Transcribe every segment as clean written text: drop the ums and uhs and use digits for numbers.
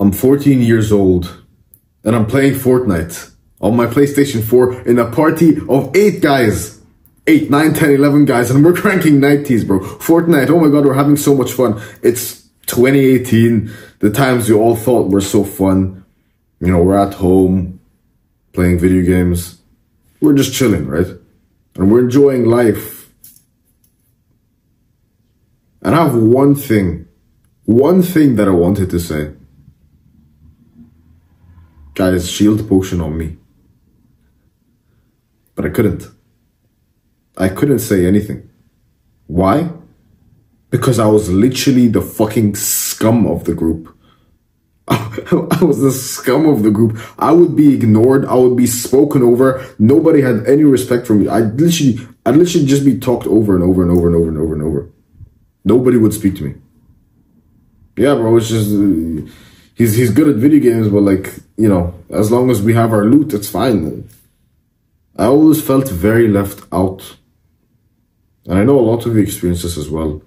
I'm 14 years old and I'm playing Fortnite on my PlayStation 4 in a party of 8 guys. 8, 9, 10, 11 guys, and we're cranking 90s, bro. Fortnite, oh my god, we're having so much fun. It's 2018, the times you all thought were so fun. You know, we're at home, playing video games. We're just chilling, right? And we're enjoying life. And I have one thing that I wanted to say. Guys, shield potion on me. But I couldn't. I couldn't say anything. Why? Because I was literally the fucking scum of the group. I was the scum of the group. I would be ignored. I would be spoken over. Nobody had any respect for me. I'd literally just be talked over and over and over and over and over and over. Nobody would speak to me. Yeah, bro, it's just... he's good at video games, but like, you know, as long as we have our loot, it's fine. I always felt very left out. And I know a lot of you experience this as well.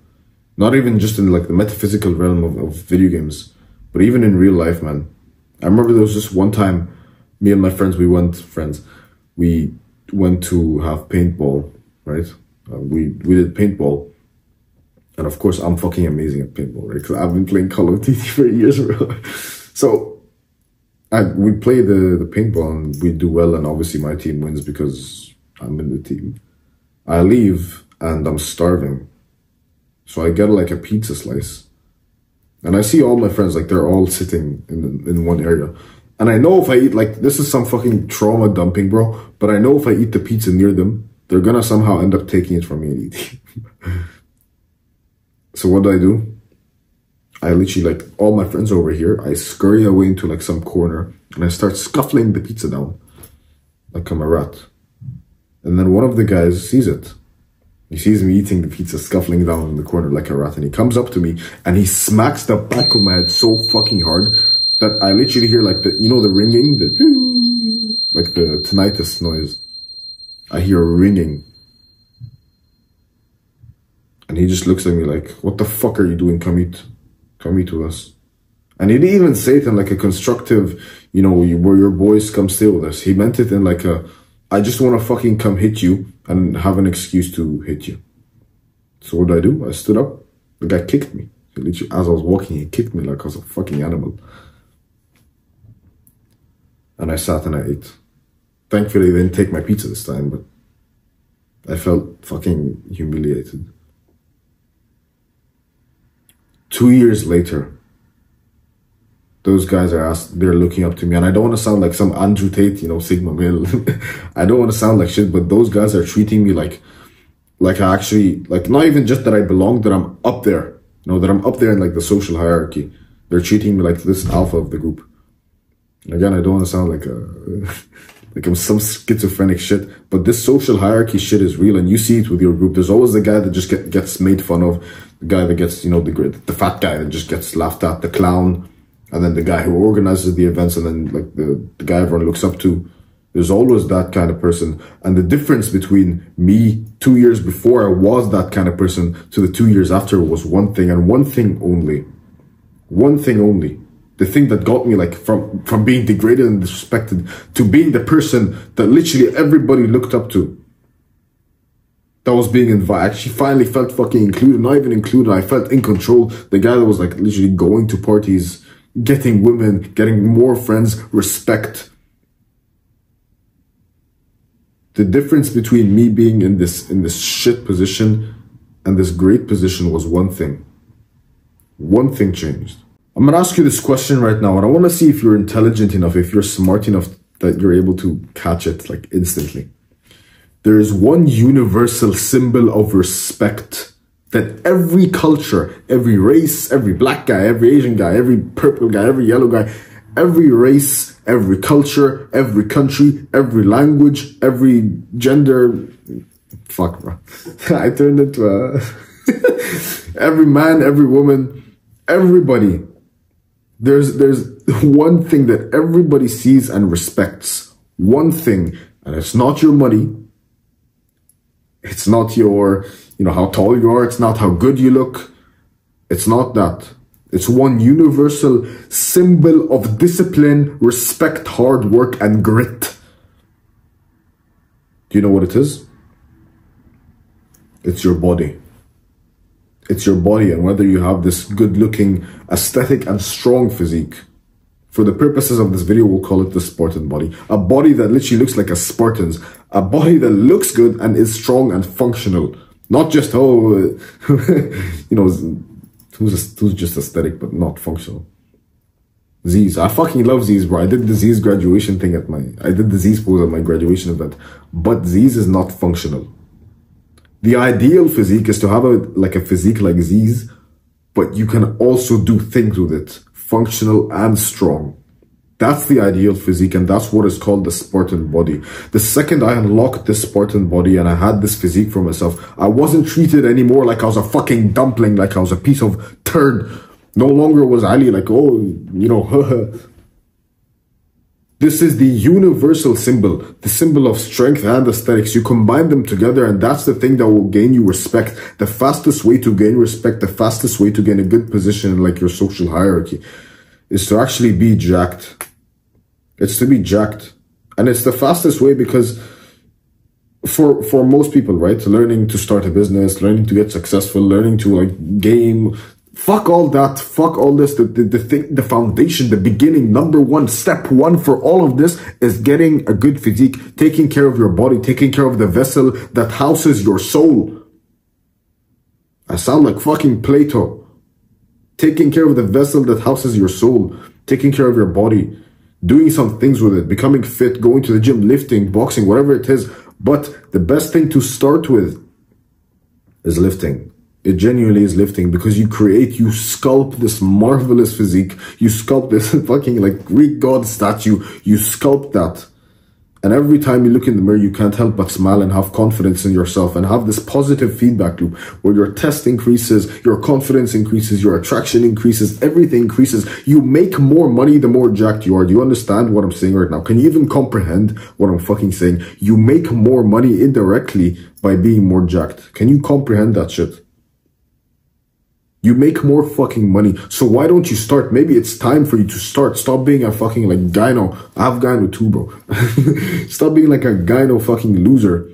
Not even just in like the metaphysical realm of video games, but even in real life, man. I remember there was just one time, me and my friends, we went to have paintball, right? We did paintball. And of course, I'm fucking amazing at paintball, right? Because I've been playing Call of Duty for years, bro. So, we play the paintball and we do well, and obviously my team wins because I'm in the team. I leave and I'm starving. So I get like a pizza slice. And I see all my friends, like they're all sitting in one area. And I know if I eat, like, this is some fucking trauma dumping, bro. But I know if I eat the pizza near them, they're gonna somehow end up taking it from me and eating. So what do? I literally, like, all my friends over here, I scurry away into like some corner and I start scuffling the pizza down like I'm a rat. And then one of the guys sees it. He sees me eating the pizza, scuffling down in the corner like a rat, and he comes up to me and he smacks the back of my head so fucking hard that I literally hear like the, you know, the ringing, like the tinnitus noise. I hear ringing. And he just looks at me like, what the fuck are you doing? Come eat with us. And he didn't even say it in like a constructive, you know, where your boys come stay with us. He meant it in like a, I just want to fucking come hit you and have an excuse to hit you. So what do? I stood up. The guy kicked me. He literally, as I was walking, he kicked me like I was a fucking animal. And I sat and I ate. Thankfully, they didn't take my pizza this time, but I felt fucking humiliated. 2 years later, those guys they're looking up to me, and I don't want to sound like some Andrew Tate, you know, Sigma male. I don't want to sound like shit, but those guys are treating me like I actually, like, not even just that I belong, that I'm up there, you know, that I'm up there in like the social hierarchy. They're treating me like this alpha of the group. And again, I don't want to sound like like I'm some schizophrenic shit, but this social hierarchy shit is real, and you see it with your group. There's always the guy that just gets made fun of, the guy that gets, you know, the fat guy that just gets laughed at, the clown, and then the guy who organizes the events, and then like the guy everyone looks up to. There's always that kind of person. And the difference between me 2 years before I was that kind of person to the 2 years after was one thing, and one thing only. One thing only. The thing that got me, like, from being degraded and disrespected to being the person that literally everybody looked up to. That was being invited. I actually finally felt fucking included. Not even included. I felt in control. The guy that was like literally going to parties, getting women, getting more friends, respect. The difference between me being in this shit position and this great position was one thing. One thing changed. I'm gonna ask you this question right now, and I want to see if you're intelligent enough, if you're smart enough that you're able to catch it like instantly. There is one universal symbol of respect that every culture, every race, every black guy, every Asian guy, every purple guy, every yellow guy, every race, every culture, every country, every language, every gender. Fuck, bro. I turned into a... every man, every woman, everybody. There's one thing that everybody sees and respects. One thing, and it's not your money. It's not your, you know, how tall you are. It's not how good you look. It's not that. It's one universal symbol of discipline, respect, hard work, and grit. Do you know what it is? It's your body. It's your body, and whether you have this good-looking, aesthetic, and strong physique. For the purposes of this video, we'll call it the Spartan body. A body that literally looks like a Spartan's. A body that looks good and is strong and functional. Not just, you know, who's just aesthetic but not functional. Z's. I fucking love Z's, bro. I did the Z's graduation thing I did the Z's pose at my graduation event. But Z's is not functional. The ideal physique is to have a physique like Z's, but you can also do things with it. Functional and strong. That's the ideal physique, and that's what is called the Spartan body. The second I unlocked this Spartan body and I had this physique for myself, I wasn't treated anymore like I was a fucking dumpling, like I was a piece of turd. No longer was Ali like, oh, you know, This is the universal symbol, the symbol of strength and aesthetics. You combine them together, and that's the thing that will gain you respect. The fastest way to gain respect, the fastest way to gain a good position in like your social hierarchy is to actually be jacked. It's to be jacked. And it's the fastest way because for most people, right? Learning to start a business, learning to get successful, learning to like game, fuck all that, fuck all this. The foundation, the beginning, number one, step one for all of this is getting a good physique, taking care of your body, taking care of the vessel that houses your soul. I sound like fucking Plato. Taking care of the vessel that houses your soul, taking care of your body, doing some things with it, becoming fit, going to the gym, lifting, boxing, whatever it is. But the best thing to start with is lifting. It genuinely is lifting, because you sculpt this marvelous physique. You sculpt this fucking like Greek god statue. You sculpt that. And every time you look in the mirror, you can't help but smile and have confidence in yourself and have this positive feedback loop where your test increases, your confidence increases, your attraction increases, everything increases. You make more money the more jacked you are. Do you understand what I'm saying right now? Can you even comprehend what I'm fucking saying? You make more money indirectly by being more jacked. Can you comprehend that shit? You make more fucking money. So why don't you start? Maybe it's time for you to start. Stop being a fucking like gyno. I have gyno too, bro. Stop being like a gyno fucking loser.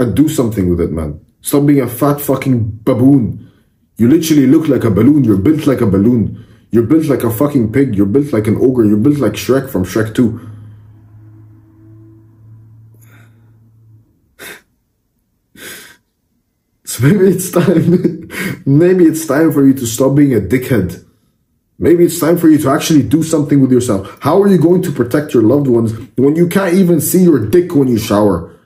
And do something with it, man. Stop being a fat fucking baboon. You literally look like a balloon. You're built like a balloon. You're built like a fucking pig. You're built like an ogre. You're built like Shrek from Shrek 2. So maybe it's time. Maybe it's time for you to stop being a dickhead. Maybe it's time for you to actually do something with yourself. How are you going to protect your loved ones when you can't even see your dick when you shower?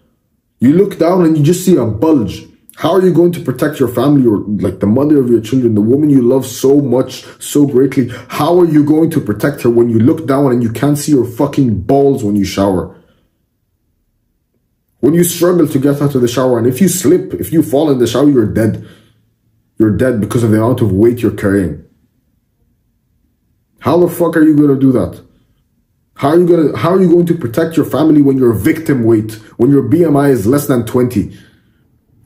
You look down and you just see a bulge. How are you going to protect your family, or like the mother of your children, the woman you love so much, so greatly? How are you going to protect her when you look down and you can't see your fucking balls when you shower? When you struggle to get out of the shower, and if you slip, if you fall in the shower, you're dead. You're dead because of the amount of weight you're carrying. How the fuck are you going to do that? How are you going to protect your family when you're victim weight, when your BMI is less than 20?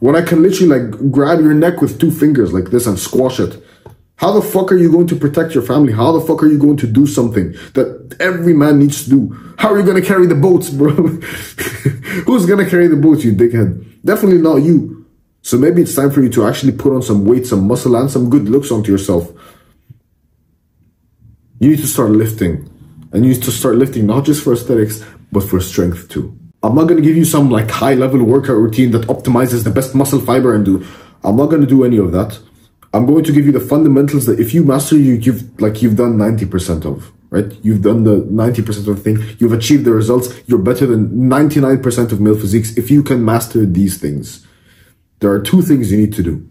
When I can literally like grab your neck with 2 fingers like this and squash it. How the fuck are you going to protect your family? How the fuck are you going to do something that every man needs to do? How are you going to carry the boats, bro? Who's going to carry the boats, you dickhead? Definitely not you. So maybe it's time for you to actually put on some weight, some muscle, and some good looks onto yourself. You need to start lifting. And you need to start lifting not just for aesthetics, but for strength too. I'm not going to give you some like high-level workout routine that optimizes the best muscle fiber and do. I'm not going to do any of that. I'm going to give you the fundamentals that if you master, you've done 90% of, right? You've done the 90% of the thing. You've achieved the results. You're better than 99% of male physiques if you can master these things. There are 2 things you need to do.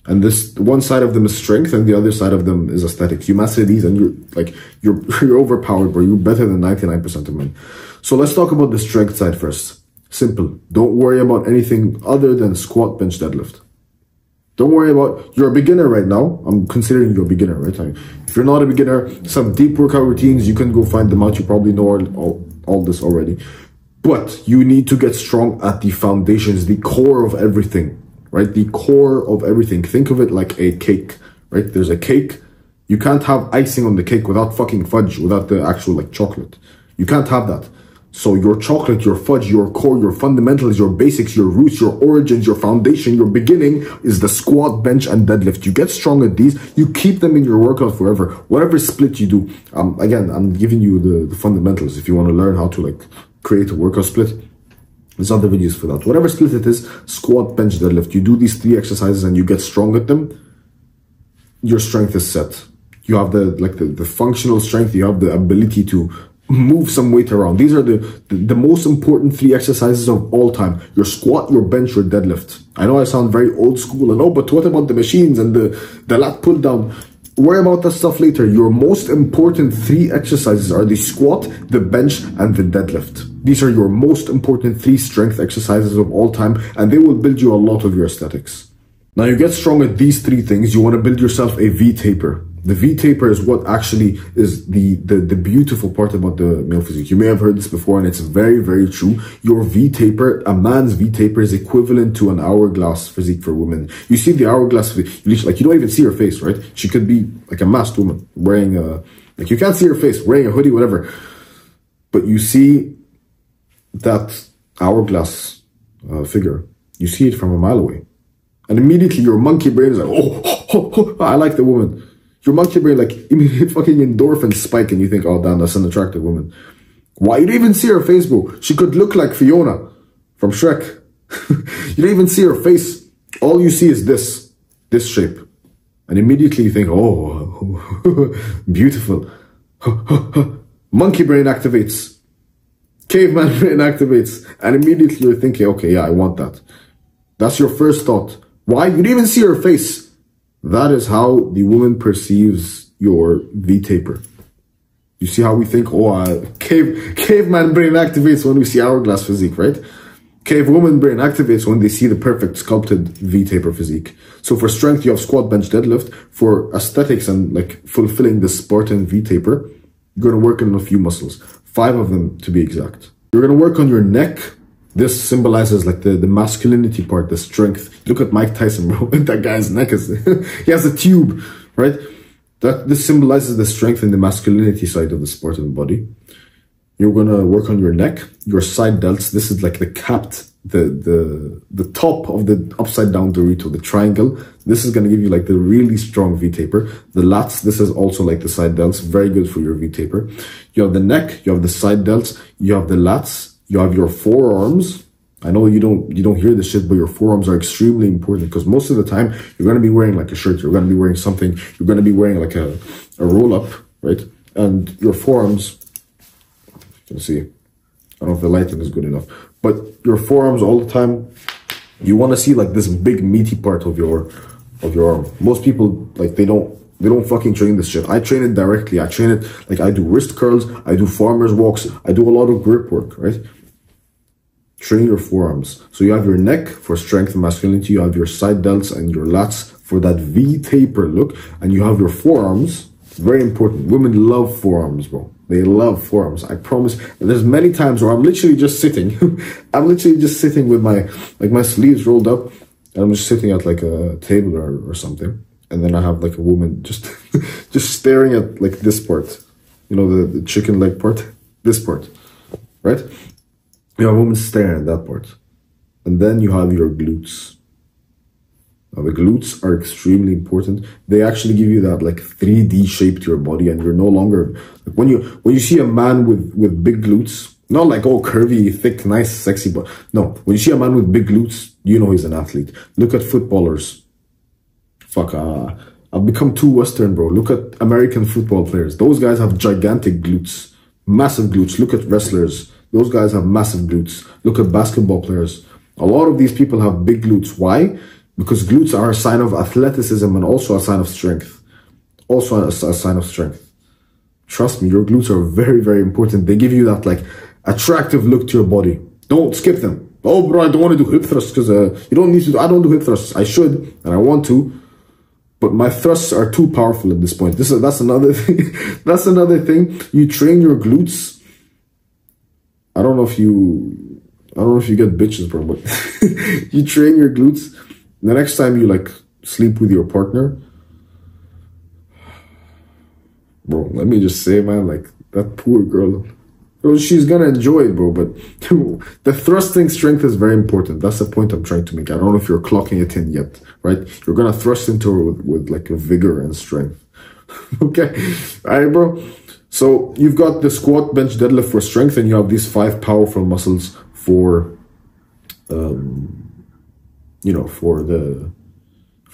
And this one side of them is strength and the other side of them is aesthetics. You master these and you're overpowered, bro. You're better than 99% of men. So let's talk about the strength side first. Simple. Don't worry about anything other than squat, bench, deadlift. Don't worry about, you're a beginner right now. I'm considering you a beginner, right? If you're not a beginner, some deep workout routines, you can go find them out. You probably know all this already. But you need to get strong at the foundations, the core of everything, right? The core of everything. Think of it like a cake, right? There's a cake, You can't have icing on the cake without fucking fudge, without the actual like chocolate. You can't have that. So your chocolate, your fudge, your core, your fundamentals, your basics, your roots, your origins, your foundation, your beginning is the squat, bench, and deadlift. You get strong at these, you keep them in your workout forever. Whatever split you do. Again, I'm giving you the fundamentals. If you want to learn how to like create a workout split, there's other videos for that. Whatever split it is, squat, bench, deadlift. You do these 3 exercises and you get strong at them, your strength is set. You have the functional strength, you have the ability to move some weight around. These are the most important 3 exercises of all time. Your squat, your bench, your deadlift. I know I sound very old school and but what about the machines and the lat pull down? Worry about that stuff later. Your most important 3 exercises are the squat, the bench, and the deadlift. These are your most important 3 strength exercises of all time, and they will build you a lot of your aesthetics. Now you get strong at these 3 things, you want to build yourself a V-taper. The V-taper is what actually is the beautiful part about the male physique. You may have heard this before and it's very, very true. Your V-taper, a man's V-taper is equivalent to an hourglass physique for women. You see the hourglass physique, like you don't even see her face, right? She could be like a masked woman wearing like you can't see her face, wearing a hoodie, whatever. But you see that hourglass figure, you see it from a mile away. And immediately your monkey brain is like, I like the woman. Your monkey brain, like, immediate fucking endorphins spike and you think, oh, damn, that's an attractive woman. Why? You don't even see her face, bro. She could look like Fiona from Shrek. You don't even see her face. All you see is this shape. And immediately you think, oh, beautiful. Monkey brain activates. Caveman brain activates. And immediately you're thinking, okay, yeah, I want that. That's your first thought. Why? You didn't even see her face. That is how the woman perceives your V-taper. You see how we think, caveman brain activates when we see hourglass physique, right? Cavewoman brain activates when they see the perfect sculpted V-taper physique. So for strength, you have squat, bench, deadlift. For aesthetics and like fulfilling the Spartan V-taper, you're going to work on a few muscles. 5 of them to be exact. You're going to work on your neck. This symbolizes like the masculinity part, the strength. Look at Mike Tyson, bro. That guy's neck is, he has a tube, right? This symbolizes the strength and the masculinity side of the Spartan body. You're gonna work on your neck, your side delts. This is like the capped, the top of the upside down Dorito, the triangle. This is gonna give you like the really strong V-taper. The lats, this is also like the side delts, very good for your V-taper. You have the neck, you have the side delts, you have the lats. You have your forearms. I know you don't hear this shit, but your forearms are extremely important because most of the time you're going to be wearing like a shirt. You're going to be wearing something. You're going to be wearing like a roll up, right? And your forearms, you can see, I don't know if the lighting is good enough, but your forearms all the time, you want to see like this big meaty part of your arm. Most people, like they don't fucking train this shit. I train it directly. I train it, like I do wrist curls, I do farmer's walks, I do a lot of grip work, right? Train your forearms. So you have your neck for strength and masculinity, you have your side delts and your lats for that V-taper look, and you have your forearms, very important. Women love forearms, bro. They love forearms. I promise. And there's many times where I'm literally just sitting. I'm literally just sitting with my sleeves rolled up, and I'm just sitting at like a table or something. And then I have like a woman just staring at like this part, you know, the chicken leg part, this part, right? You have a woman staring at that part. And then you have your glutes. Now the glutes are extremely important. They actually give you that like 3D shape to your body, and you're no longer, like when you see a man with big glutes, not like, oh, curvy, thick, nice, sexy, but no, when you see a man with big glutes, you know he's an athlete. Look at footballers. I've become too Western, bro. Look at American football players. Those guys have gigantic glutes, massive glutes. Look at wrestlers. Those guys have massive glutes. Look at basketball players. A lot of these people have big glutes. Why? Because glutes are a sign of athleticism and also a sign of strength. Also a sign of strength. Trust me, your glutes are very, very important. They give you that like attractive look to your body. Don't skip them. Oh, bro, I don't want to do hip thrusts because you don't need to. I don't do hip thrusts. I should and I want to. But my thrusts are too powerful at this point. That's another thing. That's another thing. You train your glutes. I don't know if you get bitches, bro, but you train your glutes. The next time you like sleep with your partner, bro, let me just say, man, like, that poor girl, well, she's gonna enjoy it, bro, but the thrusting strength is very important. That's the point I'm trying to make. I don't know if you're clocking it in yet, right? You're gonna thrust into her with like a vigor and strength. Okay, all right, bro. So you've got the squat, bench, deadlift for strength, and you have these 5 powerful muscles for, you know, for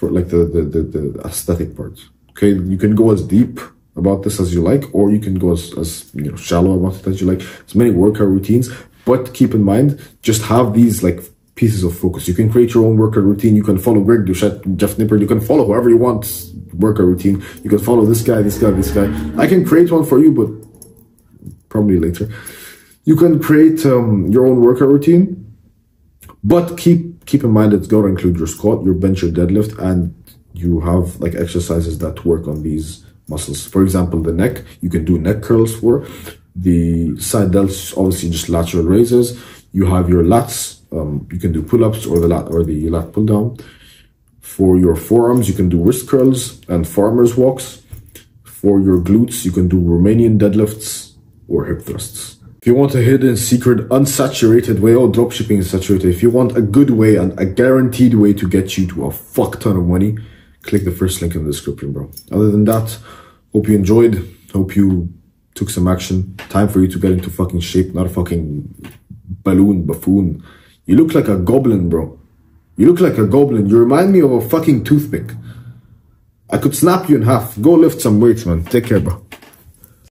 like the aesthetic parts. Okay, you can go as deep about this as you like, or you can go as you know, shallow about it as you like. There's many workout routines, but keep in mind, just have these like pieces of focus. You can create your own workout routine. You can follow Greg Doucette, Jeff Nippard. You can follow whoever you want workout routine. You can follow this guy, this guy, this guy. I can create one for you, but probably later. You can create your own workout routine, but keep in mind it's got to include your squat, your bench, your deadlift, and you have like exercises that work on these muscles. For example, the neck, you can do neck curls for. The side delts, obviously just lateral raises. You have your lats, you can do pull-ups or the lat pull down. For your forearms, you can do wrist curls and farmer's walks. For your glutes, you can do Romanian deadlifts or hip thrusts. If you want a hidden, secret, unsaturated way, dropshipping is saturated. If you want a good way and a guaranteed way to get you to a fuck ton of money, click the first link in the description, bro. Other than that, hope you enjoyed. Hope you took some action. Time for you to get into fucking shape, not a fucking buffoon. You look like a goblin, bro. You look like a goblin. You remind me of a fucking toothpick. I could snap you in half. Go lift some weights, man. Take care, bro.